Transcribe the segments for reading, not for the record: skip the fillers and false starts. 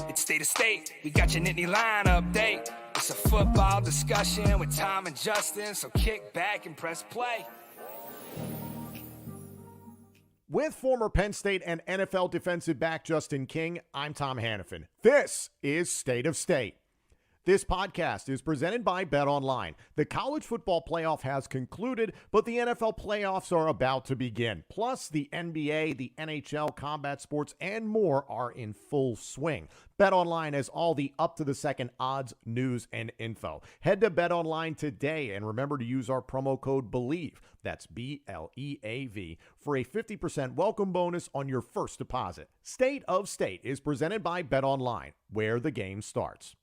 It's State of State. We got your Nittany Line update. It's a football discussion with Tom and Justin, so kick back and press play. With former Penn State and NFL defensive back Justin King, I'm Tom Hannafin. This is State of State. This podcast is presented by BetOnline. The college football playoff has concluded, but the NFL playoffs are about to begin. Plus, the NBA, the NHL, combat sports, and more are in full swing. BetOnline has all the up-to-the-second odds, news, and info. Head to BetOnline today and remember to use our promo code BELIEVE, that's BLEAV, for a 50% welcome bonus on your first deposit. State of State is presented by BetOnline, where the game starts.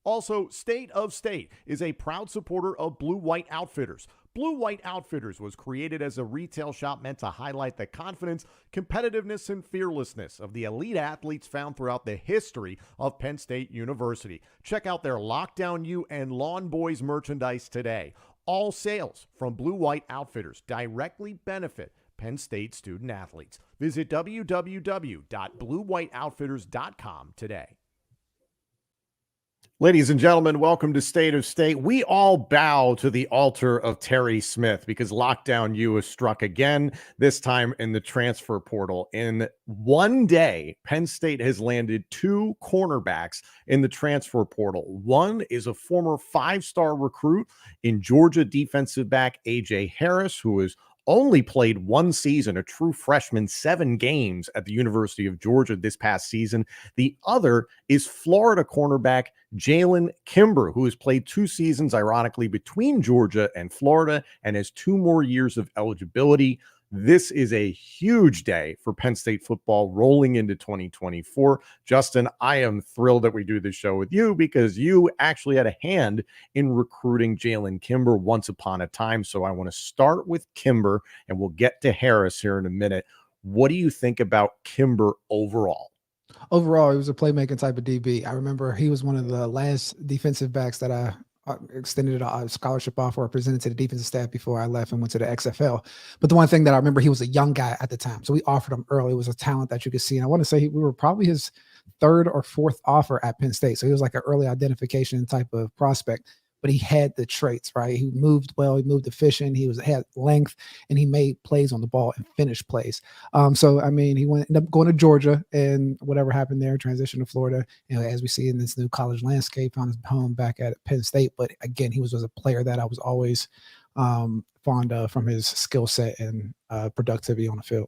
Also, State of State is a proud supporter of Blue White Outfitters. Blue White Outfitters was created as a retail shop meant to highlight the confidence, competitiveness, and fearlessness of the elite athletes found throughout the history of Penn State University. Check out their Lockdown U and Lawn Boys merchandise today. All sales from Blue White Outfitters directly benefit Penn State student athletes. Visit www.bluewhiteoutfitters.com today. Ladies and gentlemen, welcome to State of State. We all bow to the altar of Terry Smith because Lockdown U is struck again, this time in the transfer portal. In one day, Penn State has landed two cornerbacks in the transfer portal. One is a former five-star recruit in Georgia defensive back A.J. Harris, who has only played one season, a true freshman, 7 games at the University of Georgia this past season. The other is Florida cornerback Jalen Kimber, who has played 2 seasons, ironically, between Georgia and Florida and has 2 more years of eligibility. This is a huge day for Penn State football rolling into 2024. Justin, I am thrilled that we do this show with you because you actually had a hand in recruiting Jalen Kimber once upon a time. So I want to start with Kimber and we'll get to Harris here in a minute. What do you think about Kimber overall? Overall, he was a playmaking type of DB. I remember he was one of the last defensive backs that I extended a scholarship offer or presented to the defensive staff before I left and went to the XFL. But the one thing that I remember, he was a young guy at the time. So we offered him early. It was a talent that you could see. And I want to say we were probably his 3rd or 4th offer at Penn State. So he was like an early identification type of prospect, but he had the traits, right? He moved well, he moved efficient, had length, and he made plays on the ball and finished plays. So, I mean, he ended up going to Georgia, and whatever happened there, transitioned to Florida, as we see in this new college landscape, found his home back at Penn State. But again, he was a player that I was always fond of from his skill set and productivity on the field.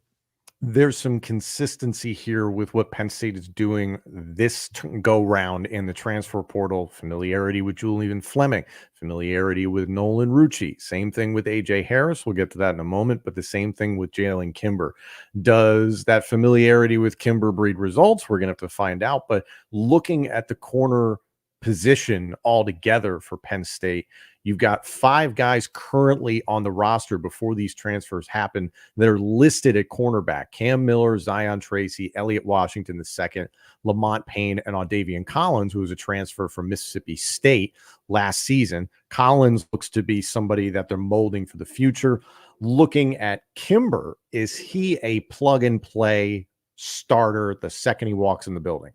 There's some consistency here with what Penn State is doing this go round in the transfer portal. Familiarity with Julian Fleming, familiarity with Nolan Rucci. Same thing with A.J. Harris. We'll get to that in a moment, but the same thing with Jalen Kimber. Does that familiarity with Kimber breed results? We're going to have to find out. But looking at the corner position altogether for Penn State, you've got 5 guys currently on the roster before these transfers happen that are listed at cornerback: Cam Miller, Zion Tracy, Elliott Washington II, Lamont Payne, and Audavian Collins, who was a transfer from Mississippi State last season. Collins looks to be somebody that they're molding for the future. Looking at Kimber, is he a plug-and-play starter the second he walks in the building?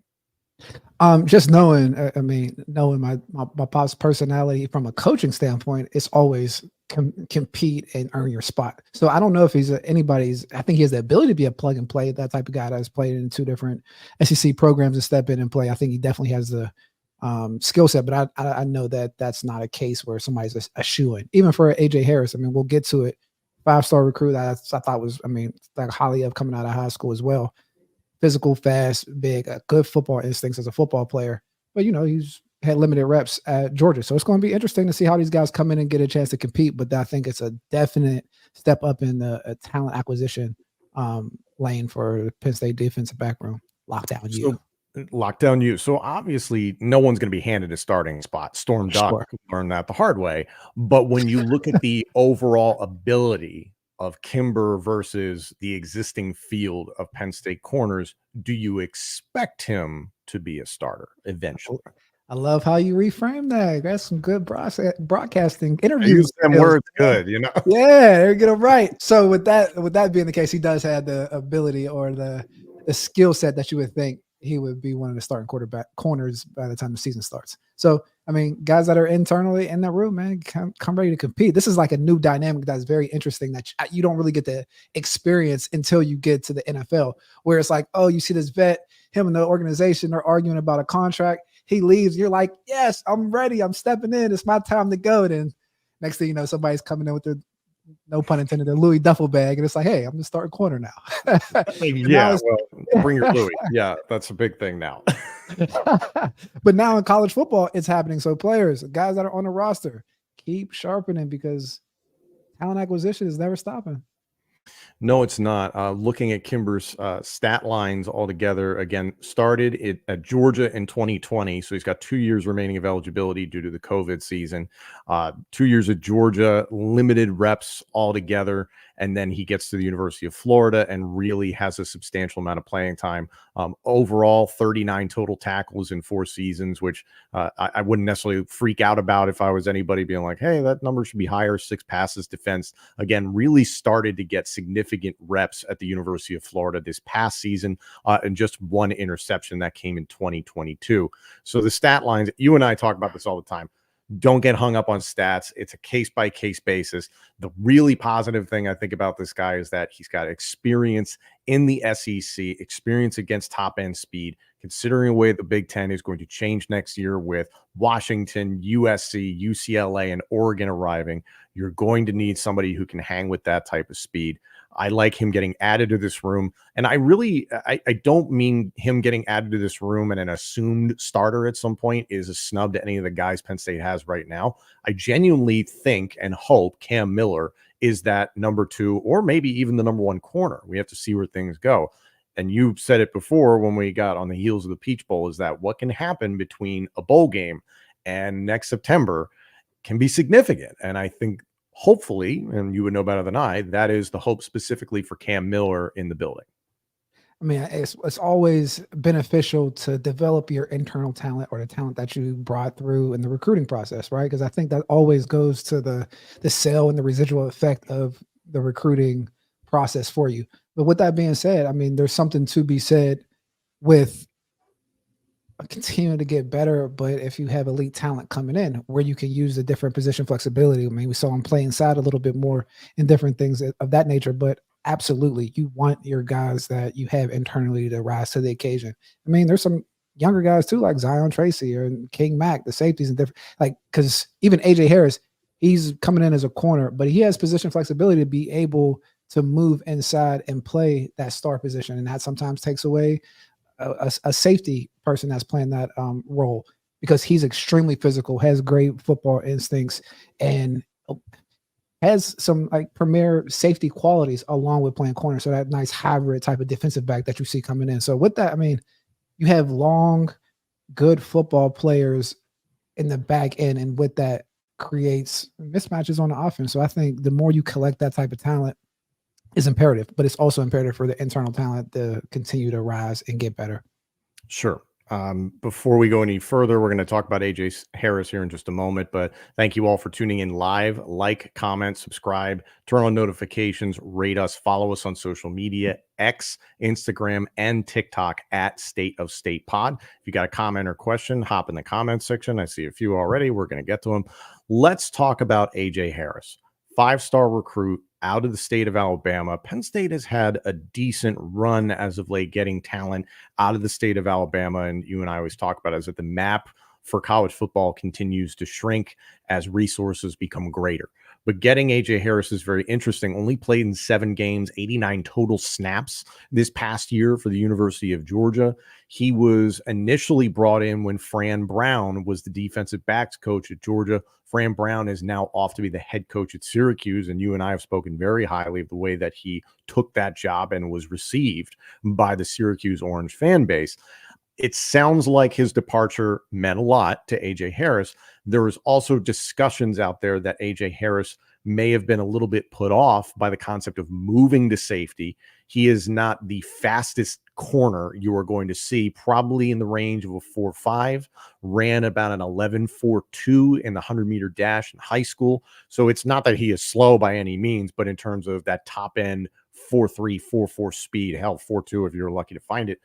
Just knowing my pop's personality from a coaching standpoint, it's always compete and earn your spot. So I don't know if he's I think he has the ability to be a plug and play, that type of guy that's played in 2 different SEC programs and step in and play. I think he definitely has the skill set, but I know that that's not a case where somebody's a shoe-in. Even for A.J. Harris, I mean, we'll get to it. 5-star recruit, I thought was, like highly up coming out of high school as well. Physical, fast, big, good football instincts as a football player. But, he's had limited reps at Georgia. So it's going to be interesting to see how these guys come in and get a chance to compete. But I think it's a definite step up in the talent acquisition lane for the Penn State defensive back room. Lockdown U. So obviously no one's going to be handed a starting spot. Storm Duck learned that the hard way. But when you look at the overall ability of Kimber versus the existing field of Penn State corners, do you expect him to be a starter eventually? I love how you reframe that. That's some good broadcasting interviews. Them words good, Yeah, there you get them right. So with that being the case, he does have the ability or the skill set that you would think he would be one of the starting corners by the time the season starts. So, I mean, guys that are internally in that room, man, come ready to compete. This is like a new dynamic that's very interesting that you don't really get to experience until you get to the NFL, where it's like, oh, you see this vet, him and the organization are arguing about a contract. He leaves. You're like, yes, I'm ready. I'm stepping in. It's my time to go. And then next thing you know, somebody's coming in with their, no pun intended, a Louis duffel bag. And it's like, hey, I'm the starting corner now. Yeah, well, bring your Louis. Yeah, that's a big thing now. But now in college football, it's happening. So players, guys that are on the roster, keep sharpening because talent acquisition is never stopping. No, it's not. Looking at Kimber's stat lines altogether, again, started it at Georgia in 2020. So he's got 2 years remaining of eligibility due to the COVID season. 2 years at Georgia, limited reps altogether. And then he gets to the University of Florida and really has a substantial amount of playing time. Overall, 39 total tackles in 4 seasons, which I wouldn't necessarily freak out about if I was anybody being like, hey, that number should be higher. 6 passes defense. Again, really started to get significant reps at the University of Florida this past season, and just 1 interception that came in 2022. So the stat lines, you and I talk about this all the time. Don't get hung up on stats. It's a case-by-case basis. The really positive thing I think about this guy is that he's got experience in the SEC, experience against top-end speed, considering the way the Big Ten is going to change next year with Washington, USC, UCLA, and Oregon arriving. You're going to need somebody who can hang with that type of speed. I like him getting added to this room. And I don't mean him getting added to this room and an assumed starter at some point is a snub to any of the guys Penn State has right now. I genuinely think and hope Cam Miller is that number 2 or maybe even the number 1 corner. We have to see where things go. And you said it before when we got on the heels of the Peach Bowl, is that what can happen between a bowl game and next September can be significant. And I think hopefully, and you would know better than I, that is the hope specifically for Cam Miller in the building. I mean, it's always beneficial to develop your internal talent or the talent that you brought through in the recruiting process, right? Because I think that always goes to the sell and the residual effect of the recruiting process for you. But with that being said, I mean, there's something to be said with continuing to get better, but if you have elite talent coming in where you can use the different position flexibility, I mean, we saw him play inside a little bit more in different things of that nature, but absolutely, you want your guys that you have internally to rise to the occasion. I mean, there's some younger guys too, like Zion Tracy or King Mack, the safeties and different, like, because even AJ Harris, he's coming in as a corner, but he has position flexibility to be able to move inside and play that star position, and that sometimes takes away a safety person that's playing that role because he's extremely physical, has great football instincts, and has some like premier safety qualities along with playing corner. So that nice hybrid type of defensive back that you see coming in. So with that, I mean, you have long, good football players in the back end, and with that creates mismatches on the offense. So I think the more you collect that type of talent is imperative, but it's also imperative for the internal talent to continue to rise and get better. Sure. Before we go any further, we're going to talk about AJ Harris here in just a moment, but thank you all for tuning in live. Like, comment, subscribe, turn on notifications, rate us, follow us on social media, X, Instagram, and TikTok at State of State Pod. If you got a comment or question, hop in the comment section. I see a few already. We're going to get to them. Let's talk about AJ Harris, 5-star recruit out of the state of Alabama. Penn State has had a decent run as of late getting talent out of the state of Alabama. And you and I always talk about it, is that the map for college football continues to shrink as resources become greater. But getting AJ Harris is very interesting. Only played in 7 games, 89 total snaps this past year for the University of Georgia. He was initially brought in when Fran Brown was the defensive backs coach at Georgia. Fran Brown is now off to be the head coach at Syracuse, and you and I have spoken very highly of the way that he took that job and was received by the Syracuse Orange fan base. It sounds like his departure meant a lot to AJ Harris. There was also discussions out there that AJ Harris may have been a little bit put off by the concept of moving to safety. He is not the fastest corner you are going to see, probably in the range of a 4.5, ran about an 11.42 in the 100-meter dash in high school. So it's not that he is slow by any means, but in terms of that top end 4.3, 4.4 speed, hell, 4.2 if you're lucky to find it,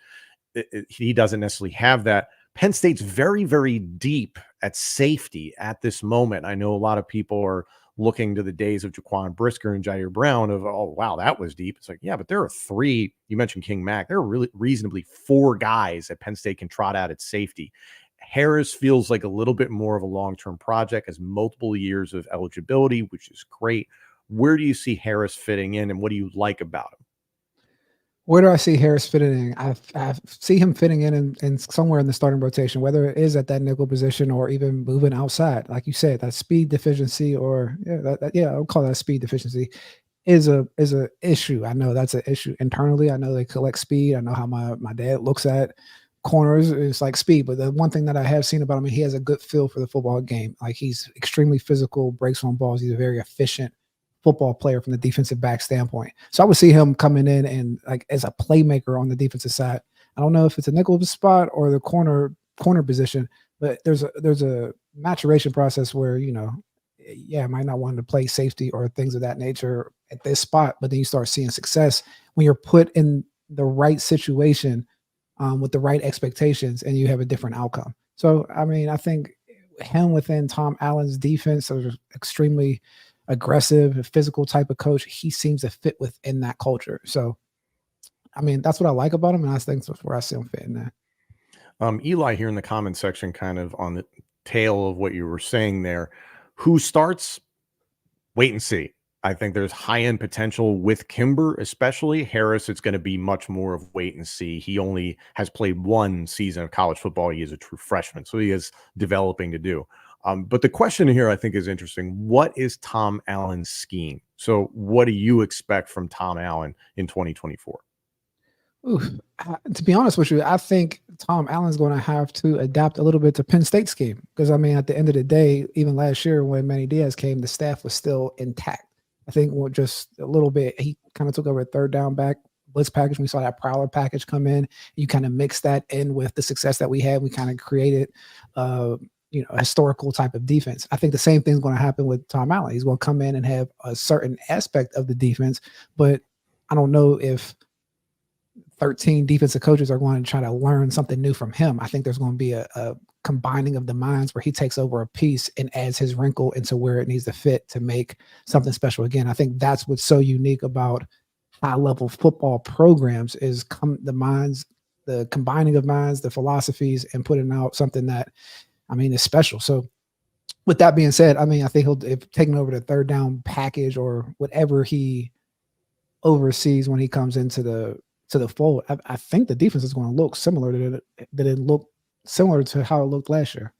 he doesn't necessarily have that. Penn State's very, very deep at safety at this moment. I know a lot of people are looking to the days of Jaquan Brisker and Jair Brown of, oh, wow, that was deep. It's like, yeah, but there are three. You mentioned King Mack. There are really reasonably four guys that Penn State can trot out at safety. Harris feels like a little bit more of a long-term project, has multiple years of eligibility, which is great. Where do you see Harris fitting in, and what do you like about him? Where do I see Harris fitting in? I see him fitting in somewhere in the starting rotation, whether it is at that nickel position or even moving outside. Like you said, that speed deficiency, or I'll call that speed deficiency, is a issue. I know that's an issue internally. I know they collect speed. I know how my dad looks at corners. It's like speed. But the one thing that I have seen about him, he has a good feel for the football game. Like, he's extremely physical, breaks on balls. He's a very efficient football player from the defensive back standpoint. So I would see him coming in and, like, as a playmaker on the defensive side. I don't know if it's a nickel spot or the corner position, but there's a maturation process where, I might not want to play safety or things of that nature at this spot, but then you start seeing success when you're put in the right situation, with the right expectations, and you have a different outcome. So, I mean, I think him within Tom Allen's defense, are extremely aggressive, physical type of coach. He seems to fit within that culture. So, I mean, that's what I like about him, and I think that's where I see him fitting that. Eli here in the comment section, kind of on the tail of what you were saying there. Who starts? Wait and see. I think there's high-end potential with Kimber, especially. Harris, it's going to be much more of wait and see. He only has played one season of college football. He is a true freshman, so he is developing to do. But the question here, I think, is interesting. What is Tom Allen's scheme? So what do you expect from Tom Allen in 2024? To be honest with you, I think Tom Allen's going to have to adapt a little bit to Penn State's scheme, because, I mean, at the end of the day, even last year when Manny Diaz came, the staff was still intact. I think just a little bit, he kind of took over a third down back blitz package. We saw that Prowler package come in. You kind of mix that in with the success that we had. We kind of created, a historical type of defense. I think the same thing's going to happen with Tom Allen. He's going to come in and have a certain aspect of the defense, but I don't know if 13 defensive coaches are going to try to learn something new from him. I think there's going to be a combining of the minds where he takes over a piece and adds his wrinkle into where it needs to fit to make something special. Again, I think that's what's so unique about high-level football programs is the combining of minds, the philosophies, and putting out something that, I mean, is special. So with that being said, I mean, I think if taking over the third down package or whatever he oversees when he comes into the fold, I think the defense is going to look similar to how it looked last year.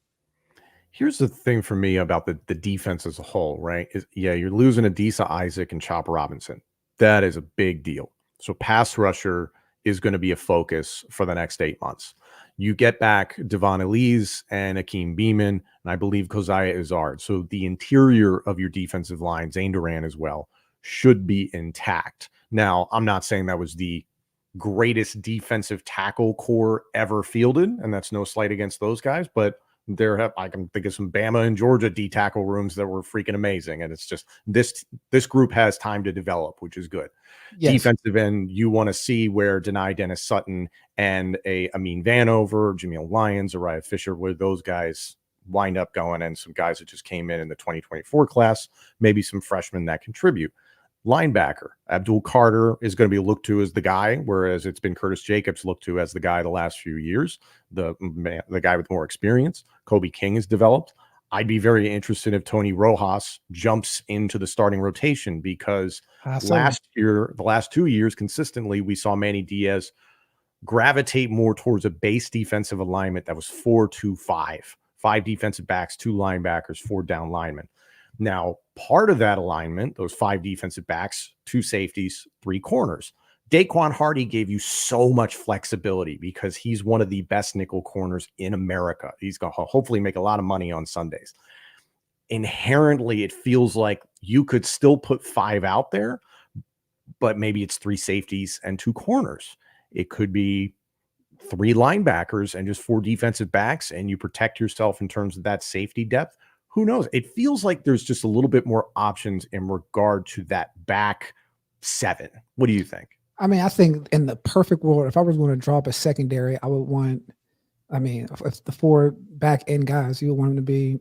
Here's the thing for me about the defense as a whole, right? You're losing Adisa Isaac and Chop Robinson. That is a big deal. So pass rusher is going to be a focus for the next 8 months. You get back Devon Elise and Akeem Beeman, and I believe Keziah Izzard. So the interior of your defensive line, Zane Duran as well, should be intact. Now, I'm not saying that was the greatest defensive tackle core ever fielded, and that's no slight against those guys, but I can think of some Bama and Georgia D tackle rooms that were freaking amazing, and it's just this group has time to develop, which is good. Yes. Defensive end, you want to see where Denai Dennis Sutton and Amin Vanover, Jameel Lyons, Uriah Fisher, where those guys wind up going, and some guys that just came in the 2024 class, maybe some freshmen that contribute. Linebacker, Abdul Carter is going to be looked to as the guy, whereas it's been Curtis Jacobs looked to as the guy the last few years, the guy with more experience. Kobe King is developed. I'd be very interested if Tony Rojas jumps into the starting rotation, because last year, the last 2 years, consistently, we saw Manny Diaz gravitate more towards a base defensive alignment that was 4-2-5, 5 defensive backs, 2 linebackers, 4 down linemen. Now, part of that alignment, those 5 defensive backs, 2 safeties, 3 corners. Daquan Hardy gave you so much flexibility because he's one of the best nickel corners in America. He's going to hopefully make a lot of money on Sundays. Inherently, it feels like you could still put 5 out there, but maybe it's 3 safeties and 2 corners. It could be 3 linebackers and just 4 defensive backs, and you protect yourself in terms of that safety depth. Who knows? It feels like there's just a little bit more options in regard to that back 7. What do you think? I mean, I think in the perfect world, if I was going to draw up a secondary, I would want, I mean, if the 4 back end guys, you would want them to be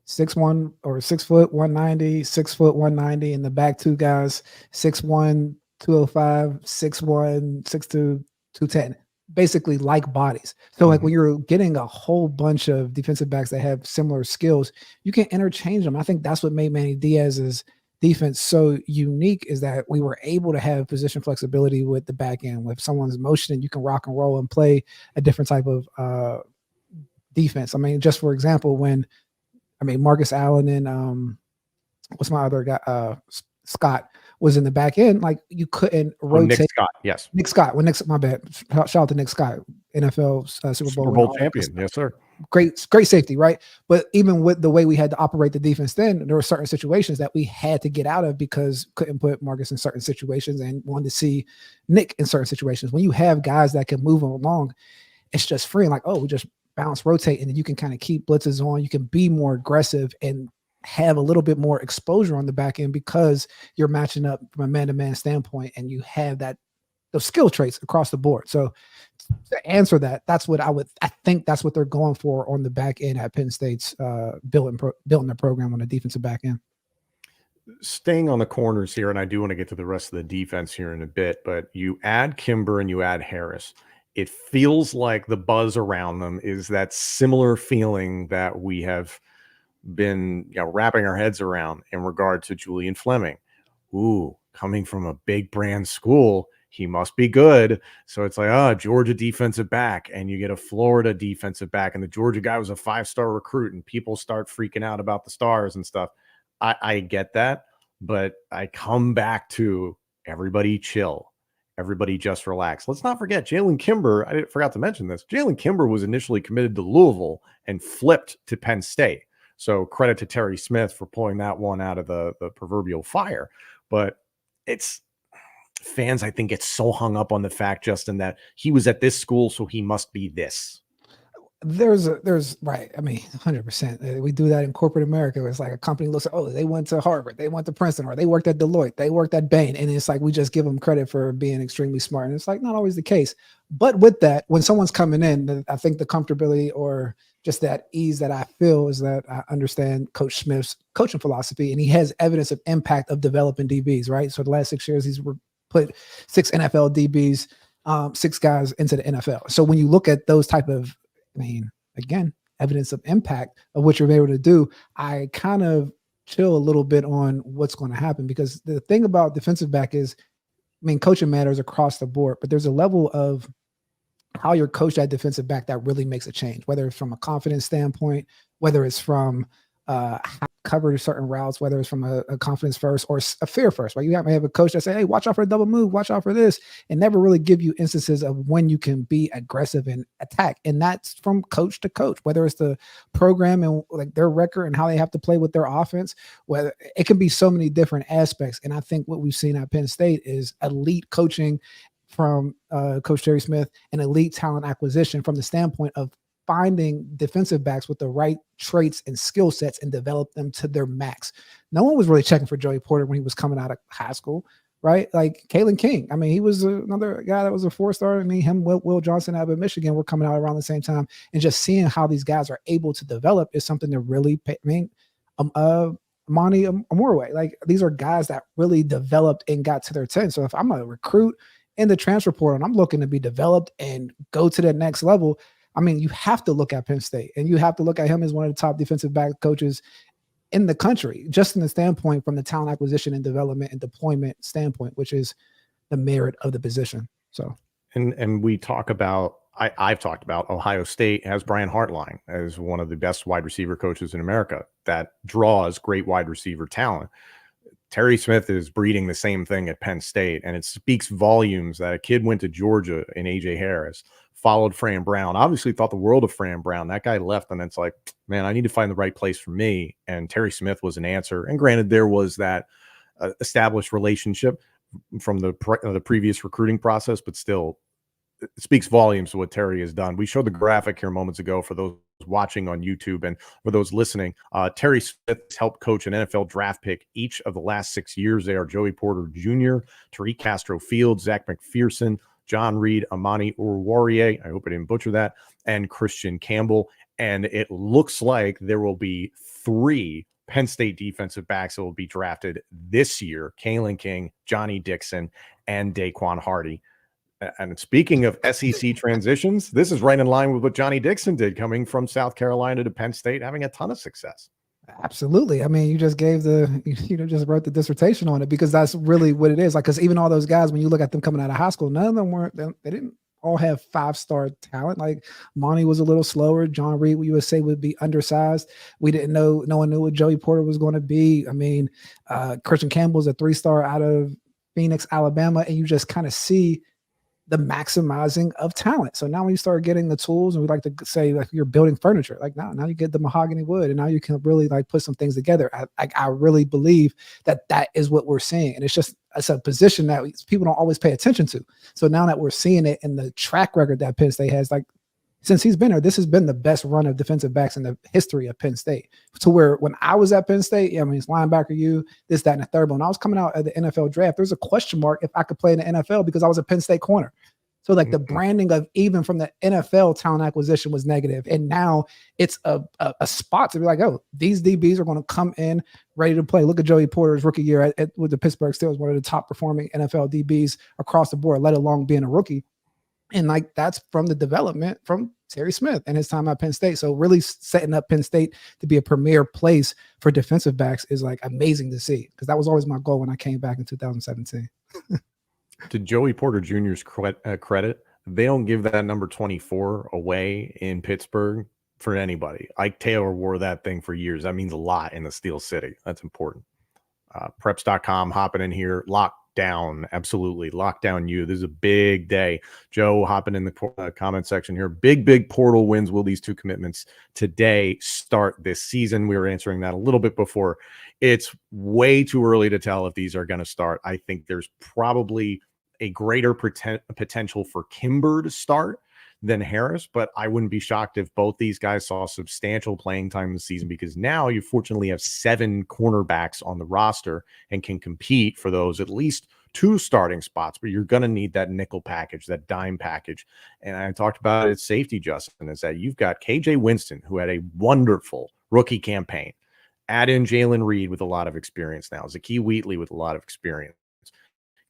6'1" or 6', 190, 6', 190, and the back 2 guys, 6'1", 205, 6'1", 6'2", 210. Basically like bodies. So like when you're getting a whole bunch of defensive backs that have similar skills, you can interchange them. I think that's what made Manny Diaz's defense so unique, is that we were able to have position flexibility with the back end. If someone's motioning, you can rock and roll and play a different type of defense. I mean, just for example, when Marcus Allen and what's my other guy? Scott was in the back end. Like you couldn't rotate. Nick Scott, yes. Nick Scott. My bad. Shout out to Nick Scott, NFL Super Bowl champion. Yes, sir. Great safety, right? But even with the way we had to operate the defense, then there were certain situations that we had to get out of because couldn't put Marcus in certain situations and wanted to see Nick in certain situations. When you have guys that can move them along, it's just freeing. Like, we just bounce, rotate, and then you can kind of keep blitzes on. You can be more aggressive and have a little bit more exposure on the back end because you're matching up from a man-to-man standpoint, and you have those skill traits across the board. So to answer that, that's what I think that's what they're going for on the back end at Penn State's building their program on the defensive back end. Staying on the corners here, and I do want to get to the rest of the defense here in a bit, but you add Kimber and you add Harris. It feels like the buzz around them is that similar feeling that we have been wrapping our heads around in regard to Julian Fleming. Ooh, coming from a big brand school, he must be good. So it's like, Georgia defensive back, and you get a Florida defensive back, and the Georgia guy was a 5-star recruit, and people start freaking out about the stars and stuff. I get that, but I come back to everybody chill. Everybody just relax. Let's not forget Jalen Kimber. I forgot to mention this. Jalen Kimber was initially committed to Louisville and flipped to Penn State. So credit to Terry Smith for pulling that one out of the proverbial fire. But it's fans, I think, get so hung up on the fact, Justin, that he was at this school, so he must be this. There's right. I mean, 100%. We do that in corporate America. It's like a company looks at, they went to Harvard, they went to Princeton, or they worked at Deloitte, they worked at Bain. And it's like, we just give them credit for being extremely smart. And it's like, not always the case. But with that, when someone's coming in, I think the comfortability or just that ease that I feel is that I understand Coach Smith's coaching philosophy, and he has evidence of impact of developing DBs, right? So the last 6 years, he's put 6 NFL DBs, 6 guys into the NFL. So when you look at those type of, again, evidence of impact of what you're able to do, I kind of chill a little bit on what's going to happen, because the thing about defensive back is, coaching matters across the board, but there's a level of how you're coached at defensive back that really makes a change, whether it's from a confidence standpoint, whether it's from how to cover certain routes, whether it's from a confidence first or a fear first, right? You may have a coach that say, hey, watch out for a double move, watch out for this, and never really give you instances of when you can be aggressive and attack. And that's from coach to coach, whether it's the program and like their record and how they have to play with their offense, whether it can be so many different aspects. And I think what we've seen at Penn State is elite coaching from Coach Terry Smith and elite talent acquisition from the standpoint of finding defensive backs with the right traits and skill sets and develop them to their max. No one was really checking for Joey Porter when he was coming out of high school, right? Like Kalen King. He was another guy that was a 4-star. Him, Will Johnson out of Michigan were coming out around the same time. And just seeing how these guys are able to develop is something to really pay. Monty Amorway, like these are guys that really developed and got to their 10. So if I'm a recruit in the transfer portal and I'm looking to be developed and go to that next level, you have to look at Penn State, and you have to look at him as one of the top defensive back coaches in the country, just in the standpoint from the talent acquisition and development and deployment standpoint, which is the merit of the position. So, and we talk about, I've talked about Ohio State has Brian Hartline as one of the best wide receiver coaches in America that draws great wide receiver talent. Terry Smith is breeding the same thing at Penn State, and it speaks volumes that a kid went to Georgia in A.J. Harris, followed Fran Brown, obviously thought the world of Fran Brown. That guy left, and it's like, man, I need to find the right place for me. And Terry Smith was an answer. And granted, there was that established relationship from the previous recruiting process, but still, speaks volumes to what Terry has done. We showed the graphic here moments ago for those watching on YouTube and for those listening. Terry Smith helped coach an NFL draft pick each of the last 6 years. They are Joey Porter Jr., Tariq Castro Fields, Zach McPherson, John Reed, Amani Uruwarie, I hope I didn't butcher that, and Christian Campbell. And it looks like there will be 3 Penn State defensive backs that will be drafted this year: Kalen King, Johnny Dixon, and Daquan Hardy. And speaking of SEC transitions, this is right in line with what Johnny Dixon did, coming from South Carolina to Penn State, having a ton of success. Absolutely. I mean, you just gave just wrote the dissertation on it, because that's really what it is. Like, because even all those guys, when you look at them coming out of high school, none of them they didn't all have 5-star talent. Like, Monty was a little slower. John Reed, you would say, would be undersized. We didn't know, no one knew what Joey Porter was going to be. I mean, Christian Campbell's a 3-star out of Phoenix, Alabama, and you just kind of see the maximizing of talent. So now when you start getting the tools, and we like to say, like, you're building furniture, like now you get the mahogany wood, and now you can really like put some things together. I really believe that is what we're seeing. And it's a position that people don't always pay attention to. So now that we're seeing it in the track record that Penn State has, like, since he's been here, this has been the best run of defensive backs in the history of Penn State. To where when I was at Penn State, I mean, it's linebacker, this, that, and the third. But when I was coming out at the NFL draft, there's a question mark if I could play in the NFL, because I was a Penn State corner. So like the branding of even from the NFL talent acquisition was negative. And now it's a spot to be like, oh, these DBs are going to come in ready to play. Look at Joey Porter's rookie year with the Pittsburgh Steelers, one of the top performing NFL DBs across the board, let alone being a rookie. And like, that's from the development from Terry Smith and his time at Penn State. So really setting up Penn State to be a premier place for defensive backs is like amazing to see, because that was always my goal when I came back in 2017. To Joey Porter Jr.'s credit, they don't give that number 24 away in Pittsburgh for anybody. Ike Taylor wore that thing for years. That means a lot in the Steel City. That's important. Preps.com hopping in here. Lockdown, absolutely. Lockdown you. This is a big day. Joe hopping in the comment section here. Big portal wins. Will these 2 commitments today start this season? We were answering that a little bit before. It's way too early to tell if these are going to start. I think there's probably a greater potential for Kimber to start than Harris, but I wouldn't be shocked if both these guys saw substantial playing time this season, because now you fortunately have 7 cornerbacks on the roster and can compete for those at least 2 starting spots, but you're going to need that nickel package, that dime package. And I talked about it, safety, Justin, is that you've got KJ Winston, who had a wonderful rookie campaign. Add in Jalen Reed with a lot of experience now, Zakee Wheatley with a lot of experience.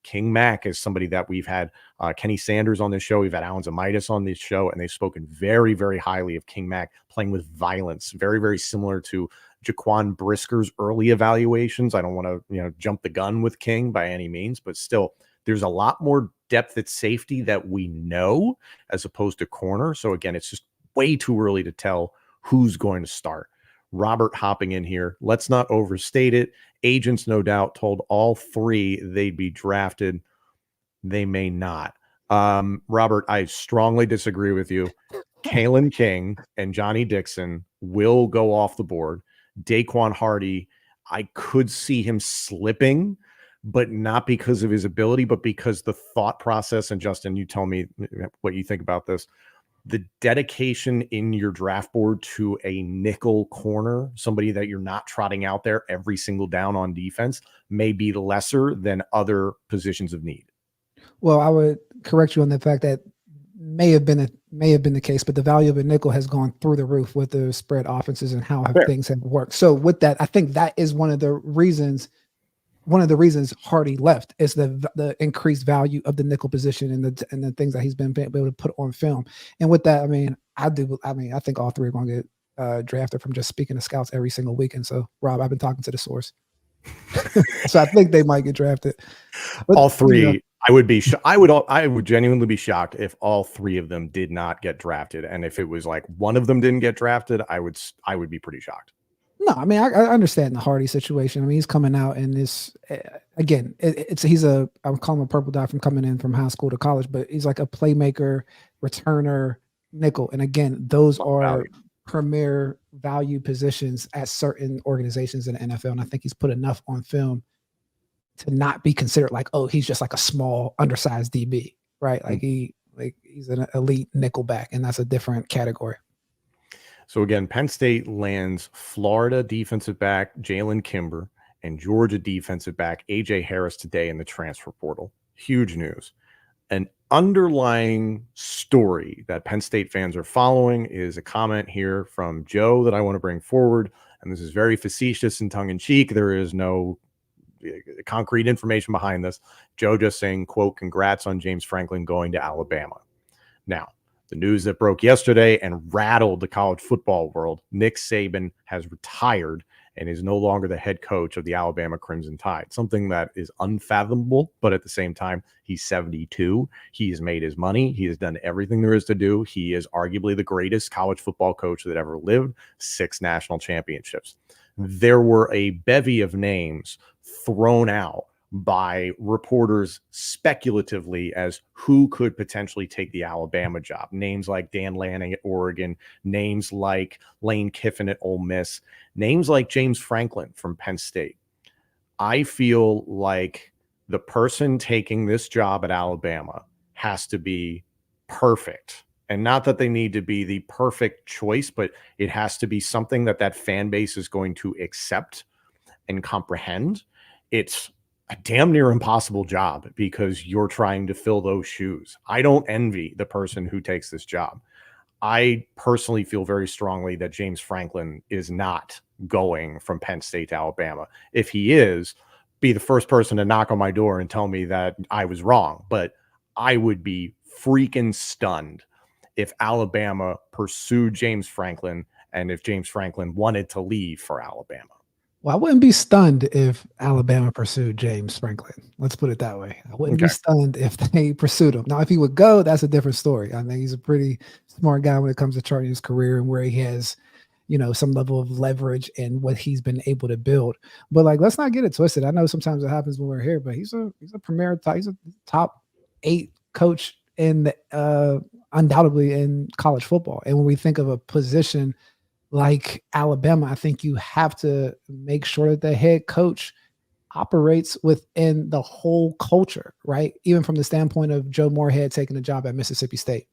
King Mack is somebody that we've had Kenny Sanders on this show. We've had Alan Zamitis on this show, and they've spoken very, very highly of King Mack playing with violence, very, very similar to Jaquan Brisker's early evaluations. I don't want to, jump the gun with King by any means, but still, there's a lot more depth at safety that we know as opposed to corner. So again, it's just way too early to tell who's going to start. Robert hopping in here. Let's not overstate it. Agents, no doubt, told all 3 they'd be drafted. They may not. Robert, I strongly disagree with you. Kalen King and Johnny Dixon will go off the board. Daquan Hardy, I could see him slipping, but not because of his ability, but because the thought process. And Justin, you tell me what you think about this. The dedication in your draft board to a nickel corner, somebody that you're not trotting out there every single down on defense, may be lesser than other positions of need. Well, I would correct you on the fact that may have been the case, but the value of a nickel has gone through the roof with the spread offenses and how things have worked. So with that, I think that is one of the reasons Hardy left is the increased value of the nickel position and the things that he's been able to put on film. And with that, I think all 3 are going to get drafted from just speaking to scouts every single weekend. So Rob, I've been talking to the source. So I think they might get drafted. But, all 3, I would be. I would genuinely be shocked if all 3 of them did not get drafted. And if it was like one of them didn't get drafted, I would be pretty shocked. No, I mean, I understand the Hardy situation. I mean, he's coming out in this, again, I'm calling him a purple dot from coming in from high school to college, but he's like a playmaker, returner, nickel. And again, those are premier value positions at certain organizations in the NFL. And I think he's put enough on film to not be considered like, oh, he's just like a small, undersized DB, right? Like Like he's an elite nickelback, and that's a different category. So again, Penn State lands Florida defensive back Jalen Kimber and Georgia defensive back A.J. Harris today in the transfer portal. Huge news. An underlying story that Penn State fans are following is a comment here from Joe that I want to bring forward. And this is very facetious and tongue-in-cheek. There is no concrete information behind this. Joe just saying, quote, "Congrats on James Franklin going to Alabama." Now, the news that broke yesterday and rattled the college football world, Nick Saban has retired and is no longer the head coach of the Alabama Crimson Tide. Something that is unfathomable, but at the same time, he's 72. He has made his money. He has done everything there is to do. He is arguably the greatest college football coach that ever lived, 6 national championships. There were a bevy of names thrown out by reporters speculatively as who could potentially take the Alabama job. Names like Dan Lanning at Oregon, names like Lane Kiffin at Ole Miss, names like James Franklin from Penn State. I feel like the person taking this job at Alabama has to be perfect. And not that they need to be the perfect choice, but it has to be something that that fan base is going to accept and comprehend. It's a damn near impossible job because you're trying to fill those shoes. I don't envy the person who takes this job. I personally feel very strongly that James Franklin is not going from Penn State to Alabama. If he is, be the first person to knock on my door and tell me that I was wrong. But I would be freaking stunned if Alabama pursued James Franklin and if James Franklin wanted to leave for Alabama. Well, I wouldn't be stunned if Alabama pursued James Franklin. Let's put it that way. I wouldn't be stunned if they pursued him. Now, if he would go, that's a different story. I think he's a pretty smart guy when it comes to charting his career and where he has, some level of leverage and what he's been able to build. But let's not get it twisted. I know sometimes it happens when we're here, but he's a premier, he's a top 8 coach in undoubtedly in college football. And when we think of a position like Alabama, I think you have to make sure that the head coach operates within the whole culture, right? Even from the standpoint of Joe Moorhead taking a job at Mississippi State.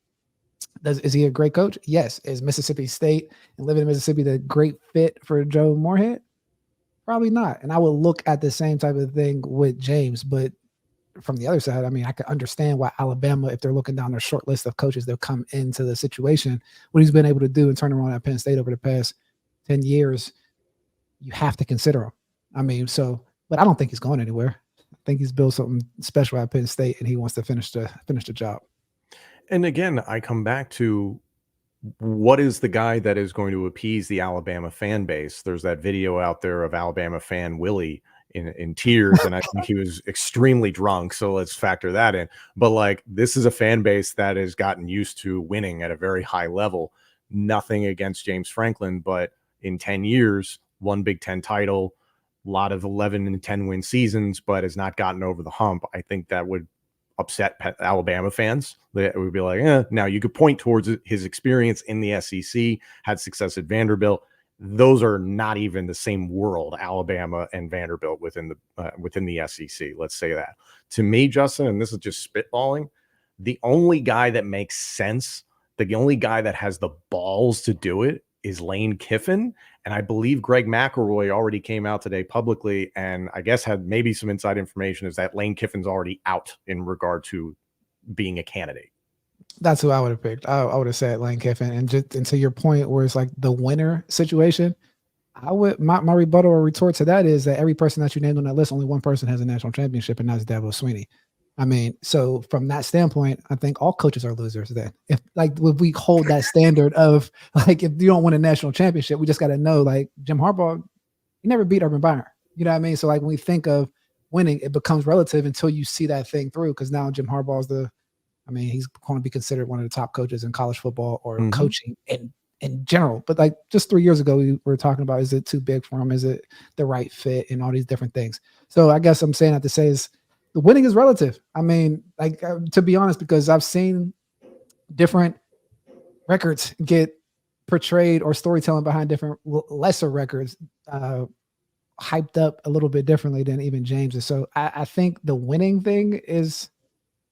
Is he a great coach? Yes. Is Mississippi State and living in Mississippi the great fit for Joe Moorhead? Probably not. And I would look at the same type of thing with James, but from the other side, I mean, I can understand why Alabama, if they're looking down their short list of coaches, they'll come into the situation. What he's been able to do and turn around at Penn State over the past 10 years, you have to consider him. I mean, but I don't think he's going anywhere. I think he's built something special at Penn State, and he wants to finish the job. And again, I come back to what is the guy that is going to appease the Alabama fan base? There's that video out there of Alabama fan Willie in tears, and I think he was extremely drunk, so let's factor that in. But this is a fan base that has gotten used to winning at a very high level. Nothing against James Franklin, but in 10 years, 1 Big Ten title, a lot of 11 and 10 win seasons, but has not gotten over the hump. I think that would upset Alabama fans. They would be like, now you could point towards his experience in the SEC, had success at Vanderbilt. Those are not even the same world, Alabama and Vanderbilt within the SEC. Let's say that. To me, Justin, and this is just spitballing, the only guy that makes sense, the only guy that has the balls to do it is Lane Kiffin. And I believe Greg McElroy already came out today publicly and I guess had maybe some inside information is that Lane Kiffin's already out in regard to being a candidate. That's who I would have picked. I would have said Lane Kiffin. And to your point where it's like the winner situation, my rebuttal or retort to that is that every person that you named on that list, only one person has a national championship, and that's Dabo Swinney. I mean, so from that standpoint, I think all coaches are losers then. If we hold that standard of if you don't win a national championship, we just got to know Jim Harbaugh, he never beat Urban Meyer. You know what I mean? So when we think of winning, it becomes relative until you see that thing through. Because now Jim Harbaugh's he's going to be considered one of the top coaches in college football or coaching in general. But just 3 years ago, we were talking about, is it too big for him? Is it the right fit and all these different things? So I guess I'm saying that to say is the winning is relative. I mean, to be honest, because I've seen different records get portrayed or storytelling behind different lesser records hyped up a little bit differently than even James. And so I think the winning thing is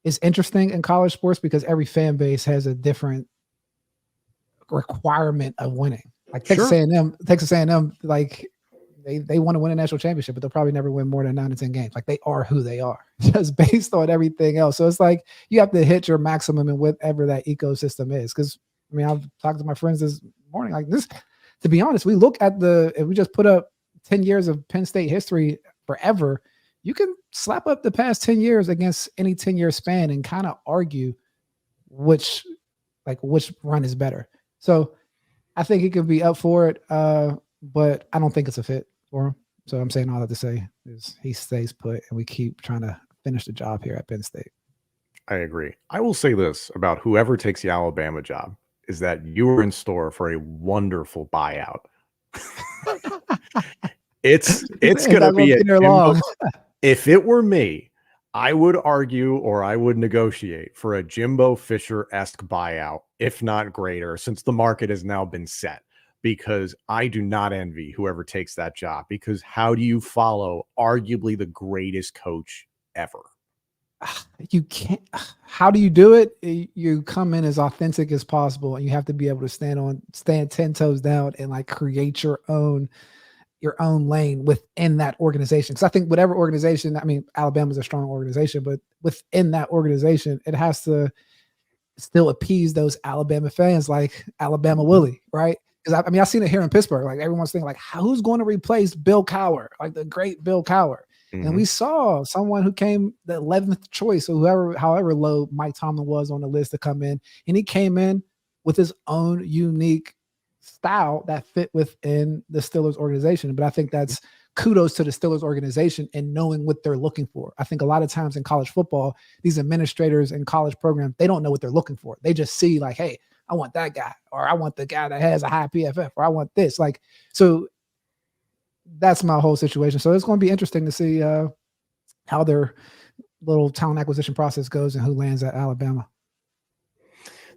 is interesting in college sports because every fan base has a different requirement of winning. Like Texas A&M, like they want to win a national championship, but they'll probably never win more than 9 to 10 games. Like they are who they are, just based on everything else. So it's like you have to hit your maximum in whatever that ecosystem is. Because I mean, I've talked to my friends this morning. Like this, to be honest, we look at if we just put up 10 years of Penn State history forever, you can slap up the past 10 years against any 10-year span and kind of argue which run is better. So I think he could be up for it, but I don't think it's a fit for him. So I'm saying all that to say is he stays put and we keep trying to finish the job here at Penn State. I agree. I will say this about whoever takes the Alabama job is that you are in store for a wonderful buyout. It's going to be if it were me, I would argue or I would negotiate for a Jimbo Fisher-esque buyout, if not greater, since the market has now been set, because I do not envy whoever takes that job, because how do you follow arguably the greatest coach ever? You can't. How do you do it? You come in as authentic as possible, and you have to be able to stand 10 toes down and like create your own lane within that organization. Because I think whatever organization, I mean, Alabama's a strong organization, but within that organization, it has to still appease those Alabama fans like Alabama Willie, right? Because I mean, I've seen it here in Pittsburgh. Like everyone's thinking like, who's going to replace Bill Cowher, like the great Bill Cowher? Mm-hmm. And we saw someone who came the 11th choice or however low Mike Tomlin was on the list to come in. And he came in with his own unique style that fit within the Steelers organization. But I think that's kudos to the Steelers organization and knowing what they're looking for. I think a lot of times in college football, these administrators in college programs, they don't know what they're looking for. They just see like, hey, I want that guy, or I want the guy that has a high PFF, or I want this. Like, so that's my whole situation. So it's going to be interesting to see how their little talent acquisition process goes and who lands at Alabama.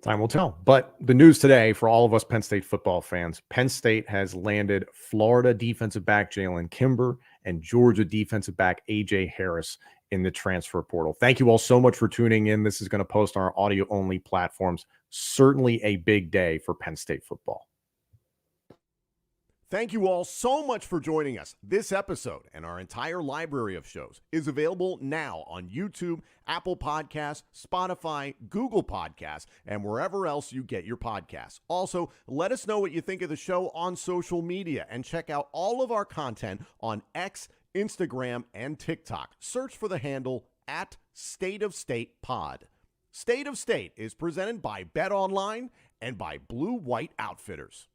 Time will tell. But the news today for all of us Penn State football fans, Penn State has landed Florida defensive back Jalen Kimber and Georgia defensive back A.J. Harris in the transfer portal. Thank you all so much for tuning in. This is going to post on our audio-only platforms. Certainly a big day for Penn State football. Thank you all so much for joining us. This episode and our entire library of shows is available now on YouTube, Apple Podcasts, Spotify, Google Podcasts, and wherever else you get your podcasts. Also, let us know what you think of the show on social media and check out all of our content on X, Instagram, and TikTok. Search for the handle @StateOfStatePod. State of State is presented by Bet Online and by Blue White Outfitters.